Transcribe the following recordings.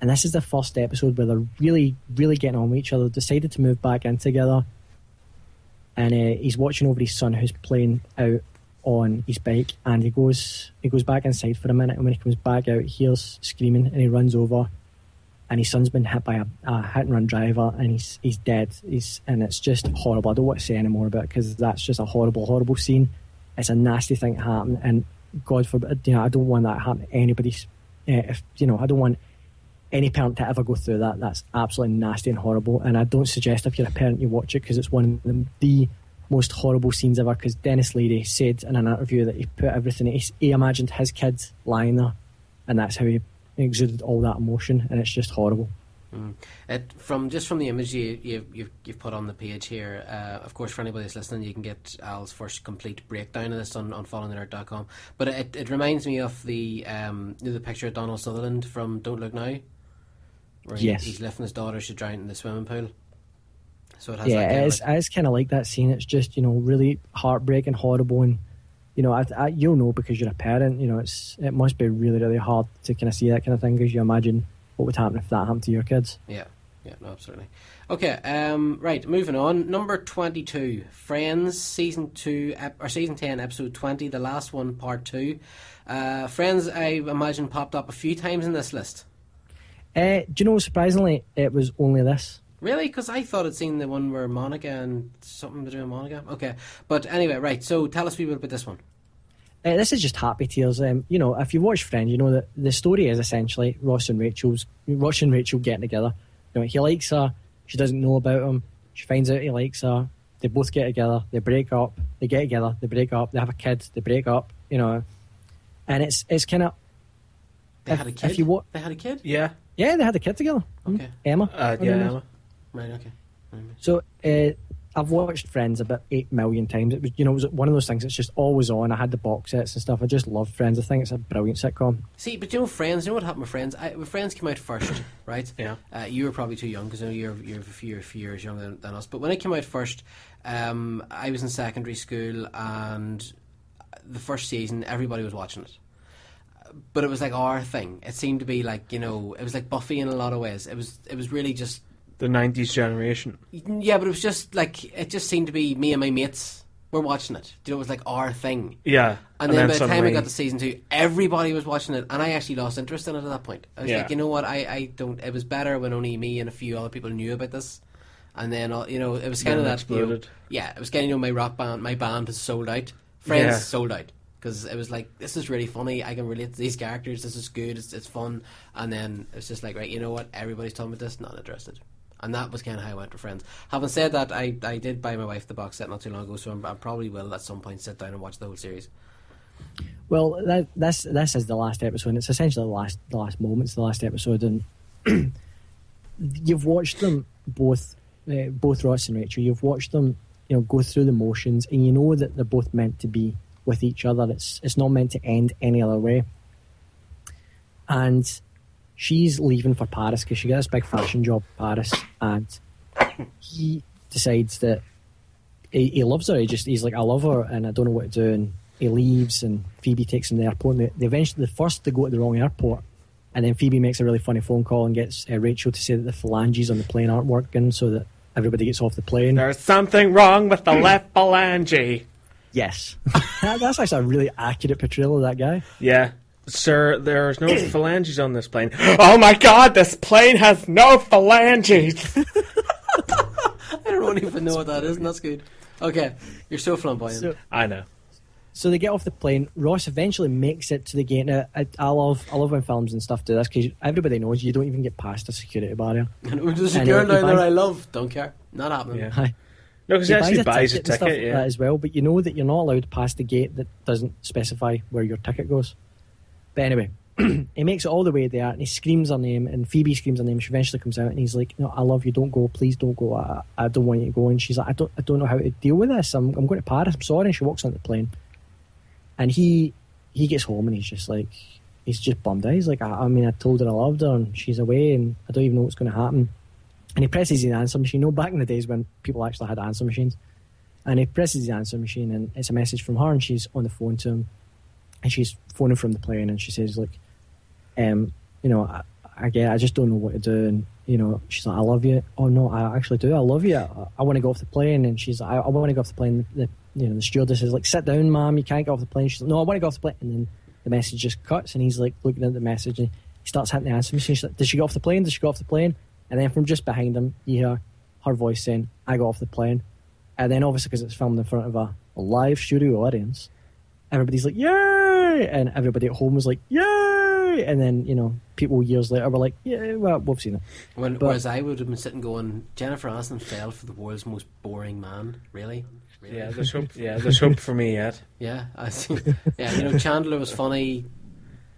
And this is the first episode where they're really, really getting on with each other. Decided to move back in together. And he's watching over his son who's playing out on his bike, and he goes back inside for a minute, and when he comes back out, he hears screaming, and he runs over, and his son's been hit by a hit and run driver, and he's dead. And it's just horrible. I don't want to say any more about it because that's just a horrible, horrible scene. It's a nasty thing to happen, and God forbid, I don't want that to happen to anybody's. I don't want any parent to ever go through that. That's absolutely nasty and horrible, and I don't suggest if you're a parent you watch it, because it's one of the most horrible scenes ever. Because Dennis Leary said in an interview that he put everything, he imagined his kids lying there, and that's how he exuded all that emotion, and it's just horrible. From the image you've put on the page here, of course, for anybody that's listening, you can get Al's first complete breakdown of this on followingnerd.com. But it reminds me of the picture of Donald Sutherland from Don't Look Now, where he's lifting his daughter, she drowned in the swimming pool. So it has it's kind of like that scene. It's just really heartbreaking, horrible, and you'll know because you're a parent. It must be really, really hard to kind of see that kind of thing, because you imagine what would happen if that happened to your kids. Yeah, no, absolutely. Okay, right, moving on. Number 22, Friends, season 10, episode 20, the last one, part 2. Friends, I imagine, popped up a few times in this list. Do you know, surprisingly, it was only this. Really? Because I thought I'd seen the one where Monica and something to do with Monica. Okay, but anyway, right, so tell us a bit about this one. This is just happy tears. If you watch Friends, you know that the story is essentially Ross and Rachel getting together. He likes her, she doesn't know about him, she finds out he likes her, they both get together, they break up, they get together, they break up, they have a kid, they break up, and it's kind of... They had a kid? They had a kid? Yeah, they had a kid together. Okay. Emma. Emma. Right, okay. So, I've watched Friends about 8 million times. It was one of those things that's just always on. I had the box sets and stuff. I just love Friends. I think it's a brilliant sitcom. See, but Friends, what happened with Friends? When Friends came out first, right? Yeah. You were probably too young, because you're a few years younger than us. But when it came out first, I was in secondary school, and the first season, everybody was watching it. But it was like our thing. It seemed to be like, it was like Buffy in a lot of ways. It was really just... The 90s generation. Yeah, but it was just like, it just seemed to be me and my mates were watching it. It was like our thing. Yeah. And then by the time I got to season 2, everybody was watching it, and I actually lost interest in it at that point. I was like, you know what, I don't... It was better when only me and a few other people knew about this. And then, it was kind of that... Exploded. It was kind of, my rock band, my band was sold out. Friends sold out. Because it was like, this is really funny, I can relate to these characters, this is good, it's fun. And then it's just like, right, you know what, everybody's talking about this, not interested. And that was kind of how I went to Friends. Having said that, I did buy my wife the box set not too long ago, so I probably will at some point sit down and watch the whole series. Well, this is the last episode, and it's essentially the last moments, the last episode, and you've watched them both Ross and Rachel. You've watched them, go through the motions, and you know that they're both meant to be with each other. It's not meant to end any other way. And she's leaving for Paris because she got this big fashion job in Paris, and he decides that he loves her. He's like, I love her and I don't know what to do, and he leaves, and Phoebe takes him to the airport, and they eventually, the first to go to the wrong airport, and then Phoebe makes a really funny phone call and gets Rachel to say that the phalanges on the plane aren't working, so that everybody gets off the plane. There's something wrong with the left phalange. Yes. That's actually a really accurate portrayal of that guy. Yeah. Sir, there's no phalanges on this plane. Oh my god, this plane has no phalanges! I don't even know what that is, and that's good. Okay, you're so flamboyant. I know. So they get off the plane. Ross eventually makes it to the gate. Now, I love when films and stuff do this, because everybody knows you don't even get past a security barrier. There's a girl down there I love. Don't care. Not happening. Yeah. No, because he actually buys a ticket, yeah. As well, but you know that you're not allowed past the gate that doesn't specify where your ticket goes. But anyway, he makes it all the way there, and he screams her name, and Phoebe screams her name. She eventually comes out, and he's like, "No, I love you. Don't go. Please don't go. I don't want you to go." And she's like, "I don't know how to deal with this. I'm going to Paris. I'm sorry." And she walks on the plane, and he gets home, and he's just bummed out. He's like, I told her I loved her, and she's away, and I don't even know what's going to happen. And he presses his answer machine. Back in the days when people actually had answer machines, and he presses his answer machine, and it's a message from her, and she's on the phone to him. And she's phoning from the plane, and she says, "Look, I I just don't know what to do. And, you know, she's like, I love you. Oh, no, I actually do. I love you. I want to go off the plane. And she's like, I want to go off the plane. The stewardess is like, sit down, ma'am. You can't get off the plane. She's like, no, I want to go off the plane. And then the message just cuts, and he's like looking at the message, and he starts hitting the answer machine. She's like, did she go off the plane? Did she go off the plane? And then from just behind him, you hear her voice saying, I got off the plane. And then obviously, because it's filmed in front of a live studio audience, everybody's like, yay! And everybody at home was like, yay! And then, you know, people years later were like, yeah, well, we've seen it. Whereas I would have been sitting going, Jennifer Aniston fell for the world's most boring man. Really? Yeah, there's hope. Yeah, there's hope for me yet. Yeah, I see. Yeah, you know, Chandler was funny.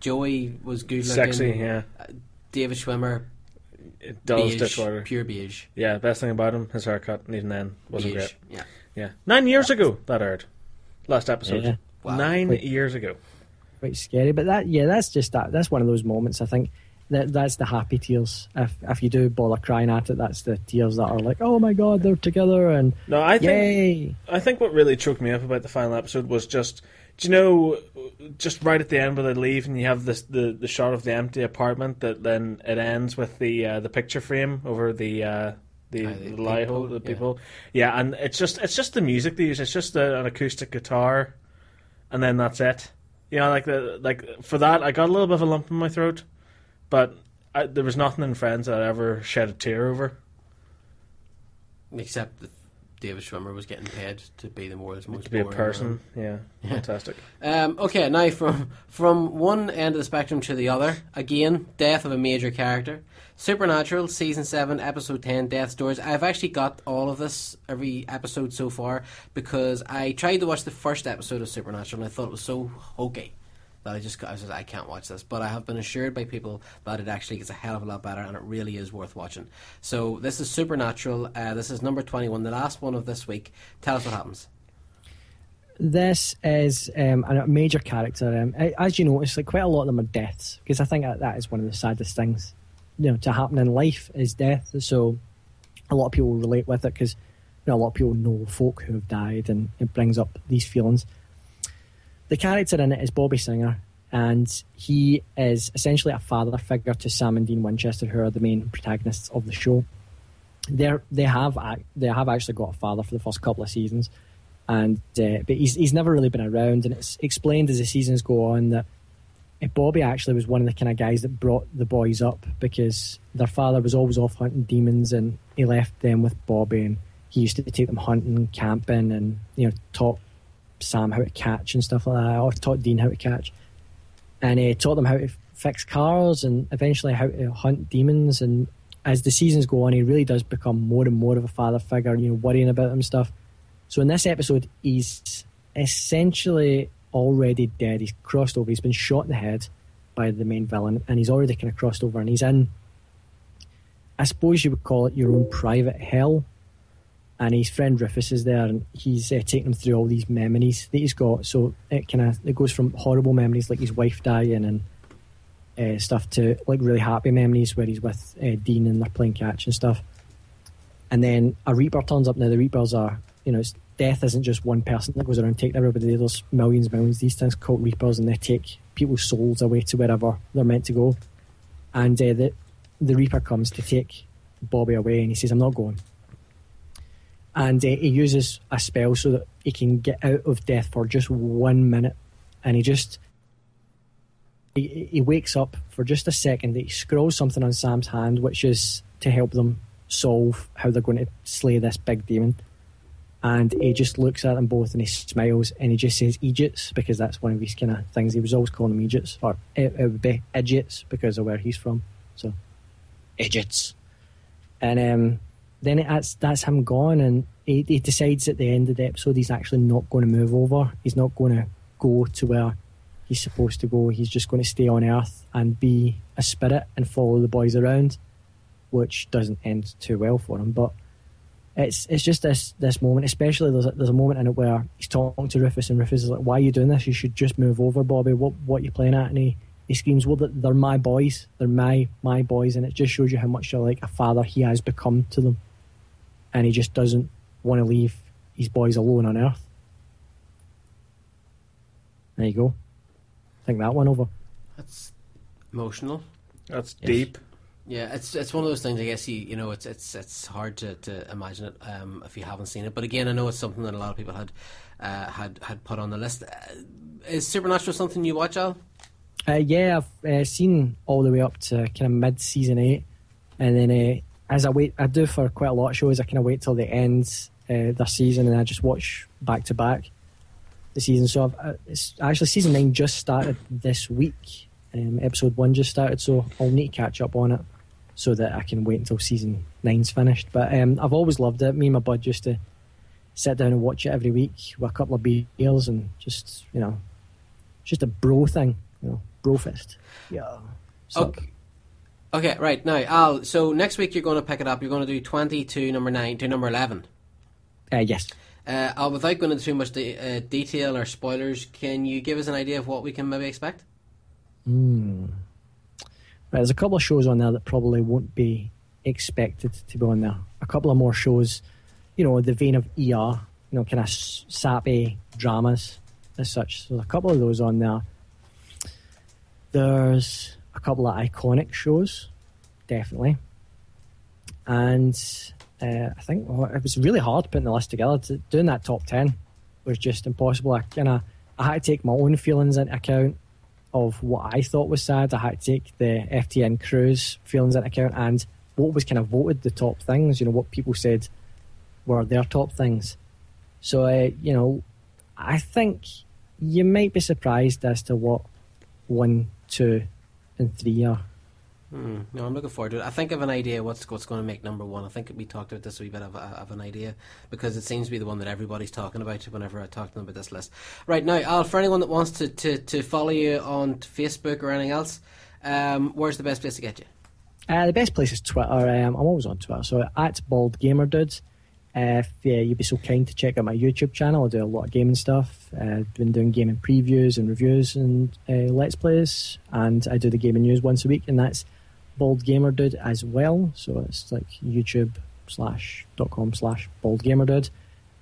Joey was good looking. Sexy, yeah. David Schwimmer, Dulles beige, dishwater. pure beige. Yeah, best thing about him, his haircut, and even then wasn't Beige, great. yeah. 9 years ago that aired. Last episode. Yeah. Wow. 9 years ago. Quite scary, but that's just that. That's one of those moments. I think that's the happy tears. If you do bother crying at it, that's the tears that are like, oh my god, they're together, and no, I yay! think what really choked me up about the final episode was just, do you know, just right at the end where they leave and you have this the shot of the empty apartment that then it ends with the picture frame over the lie hole, the people. Yeah, and it's just the music they use. It's just an acoustic guitar, and then that's it. You know, like for that, I got a little bit of a lump in my throat, but there was nothing in Friends that I ever shed a tear over. Except that David Schwimmer was getting paid to be the world's most to be a boring person. man. Yeah, fantastic. Okay, now from one end of the spectrum to the other, again, death of a major character. Supernatural, Season 7, Episode 10, Death Stories. I've actually got all of this, every episode so far, because I tried to watch the first episode of Supernatural and I thought it was so hokey that I was like, I can't watch this. But I have been assured by people that it actually gets a hell of a lot better and it really is worth watching. So this is Supernatural. This is number 21, the last one of this week. Tell us what happens. This is a major character. As you notice, like quite a lot of them are deaths, because I think that is one of the saddest things, you know, to happen in life is death. So a lot of people relate with it because, you know, a lot of people know folk who have died, and it brings up these feelings. The character in it is Bobby Singer, and he is essentially a father figure to Sam and Dean Winchester, who are the main protagonists of the show. They have actually got a father for the first couple of seasons, and but he's never really been around, and it's explained as the seasons go on that Bobby actually was one of the kind of guys that brought the boys up, because their father was always off hunting demons, and he left them with Bobby, and he used to take them hunting, camping, and, you know, taught Sam how to catch and stuff like that, or taught Dean how to catch, and he taught them how to fix cars and eventually how to hunt demons. And as the seasons go on, he really does become more and more of a father figure, you know, worrying about him and stuff. So in this episode, he's essentially already dead. He's crossed over. He's been shot in the head by the main villain, and he's already kind of crossed over, and he's in, I suppose you would call it, your own private hell. And his friend Rufus is there, and he's taking him through all these memories that he's got. So it goes from horrible memories like his wife dying and stuff to like really happy memories where he's with Dean and they're playing catch and stuff. And then a Reaper turns up. Now the Reapers are, you know, death isn't just one person that goes around taking everybody. There's millions and millions of these things called Reapers, and they take people's souls away to wherever they're meant to go. And the Reaper comes to take Bobby away, and he says, I'm not going. And he uses a spell so that he can get out of death for just 1 minute. And he wakes up for just a second. He scrolls something on Sam's hand, which is to help them solve how they're going to slay this big demon. And he just looks at them both and he smiles and he just says idiots, because that's one of his kind of things. He was always calling them idiots, or it would be idiots because of where he's from. So, idiots. And then that's him gone, and he decides at the end of the episode he's actually not going to move over. He's not going to go to where he's supposed to go. He's just going to stay on Earth and be a spirit and follow the boys around, which doesn't end too well for him. But it's just this moment, especially there's a moment in it where he's talking to Rufus, and Rufus is like, "Why are you doing this? You should just move over, Bobby. What are you playing at?" And he screams, "Well, they're my boys. They're my boys," and it just shows you how much like a father he has become to them. And he just doesn't want to leave his boys alone on Earth. There you go. Think that one over. That's emotional. That's Yes. deep. Yeah, it's one of those things. I guess you know it's hard to imagine it if you haven't seen it. But again, I know it's something that a lot of people had put on the list. Is Supernatural something you watch, Al? Yeah, I've seen all the way up to kind of mid season 8, and then as I do for quite a lot of shows, I kind of wait till the ends their season, and I just watch back to back the season. So it's actually season 9 just started this week. Episode 1 just started, so I'll need to catch up on it so that I can wait until season 9's finished. But I've always loved it. Me and my bud used to sit down and watch it every week with a couple of beers and just, you know, just a bro thing, you know, bro fest. Yeah. Okay, right. Now, Al, so next week you're going to pick it up. You're going to do 20 to number 9 to number 11. Yes. Al, without going into too much detail or spoilers, can you give us an idea of what we can maybe expect? Right, there's a couple of shows on there that probably won't be expected to be on there. A couple of more shows, you know, the vein of ER, you know, kind of sappy dramas as such. So there's a couple of those on there. There's a couple of iconic shows, definitely. And I think it was really hard putting the list together. Doing that top 10 was just impossible. I had to take my own feelings into account of what I thought was sad. I had to take the FTN crew's feelings into account and what was kind of voted the top things, you know, what people said were their top things. So, you know, I think you might be surprised as to what 1, 2 and 3 are. No, I'm looking forward to it. I think I have an idea what's going to make number 1. I think we talked about this a wee bit of an idea because it seems to be the one that everybody's talking about whenever I talk to them about this list. Right, now, Al, for anyone that wants to follow you on Facebook or anything else, where's the best place to get you? The best place is Twitter. I'm always on Twitter, so at BaldGamerDude. If you'd be so kind to check out my YouTube channel, I do a lot of gaming stuff. I've been doing gaming previews and reviews and Let's Plays, and I do the gaming news once a week, and that's BaldGamerDude as well. So it's like youtube.com/BaldGamerDude.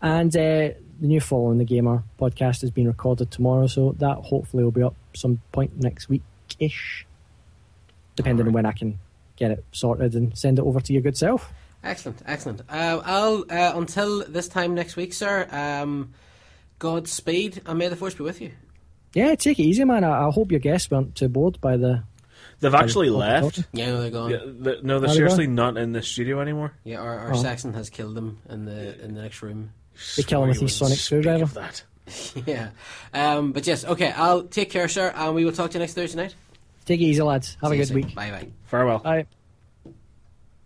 And the new Following the Gamer podcast has been recorded tomorrow, so that hopefully will be up some point next week-ish, depending on when I can get it sorted and send it over to your good self. Excellent. Al, until this time next week, sir, Godspeed, and may the force be with you. Yeah, take it easy, man. I hope your guests weren't too bored by the... They've actually left. Yeah, no, they're gone. Yeah, they're seriously not in the studio anymore. Yeah, our Saxon has killed them in the next room. They kill him with his sonic screwdriver. That. Yeah. But yes, okay, I'll take care, sir, and we will talk to you next Thursday night. Take it easy, lads. Have a good week. Bye-bye. Farewell. Bye.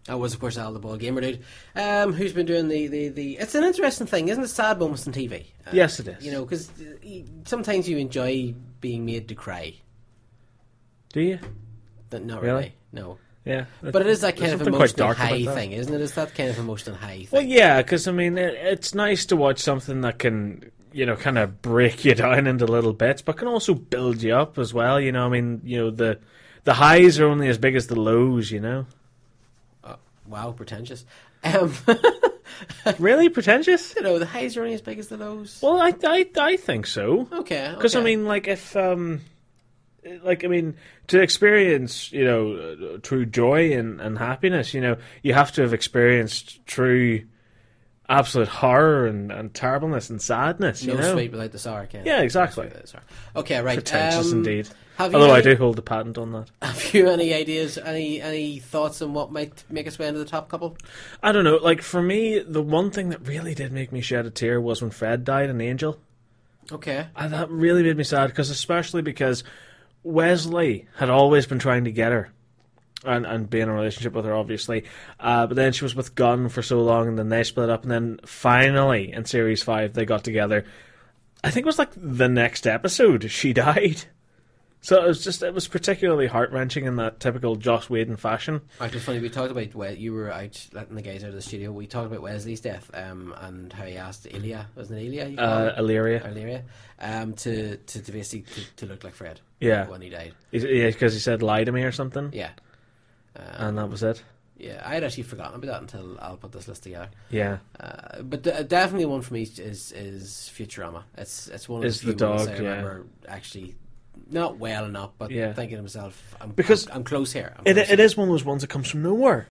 That was, of course, Al the Bald Gamer Dude, who's been doing the... It's an interesting thing, isn't it? Sad moments on TV. Yes, it is. You know, because sometimes you enjoy being made to cry. Do you? Not really, no. Yeah. But it is that kind of emotional high thing, isn't it? It's that kind of emotional high thing. Well, yeah, because, I mean, it's nice to watch something that can, you know, kind of break you down into little bits, but can also build you up as well, you know. I mean, you know, the highs are only as big as the lows, you know. Wow, pretentious. Really pretentious? You know, the highs are only as big as the lows. Well, I think so. Okay. Because I mean, like if to experience, you know, true joy and happiness, you know, you have to have experienced true, absolute horror and terribleness and sadness. No you know? sweet without the sour, Ken. Yeah, exactly. Okay, right. Pretentious indeed. Although I do hold the patent on that. Have you any ideas, any thoughts on what might make us way into the top couple? I don't know. Like, for me, the one thing that really did make me shed a tear was when Fred died in Angel. Okay. That really made me sad, especially because Wesley had always been trying to get her and be in a relationship with her, obviously. But then she was with Gunn for so long, and then they split up, and then finally, in Series 5, they got together. I think it was like the next episode, she died. So it was particularly heart-wrenching in that typical Joss Whedon fashion. Actually, funny, we talked about, you were out letting the guys out of the studio, we talked about Wesley's death, and how he asked Ilya, wasn't it Ilya? Illyria, to basically to look like Fred. Yeah. When he died. Yeah, because he said, lie to me or something. Yeah. And that was it. Yeah, I had actually forgotten about that until I'll put this list together. Yeah. But definitely one for me is Futurama. It's one of the few ones I remember actually not well enough, but Yeah. thinking to himself, I'm Because close here. It is one of those ones that comes from nowhere.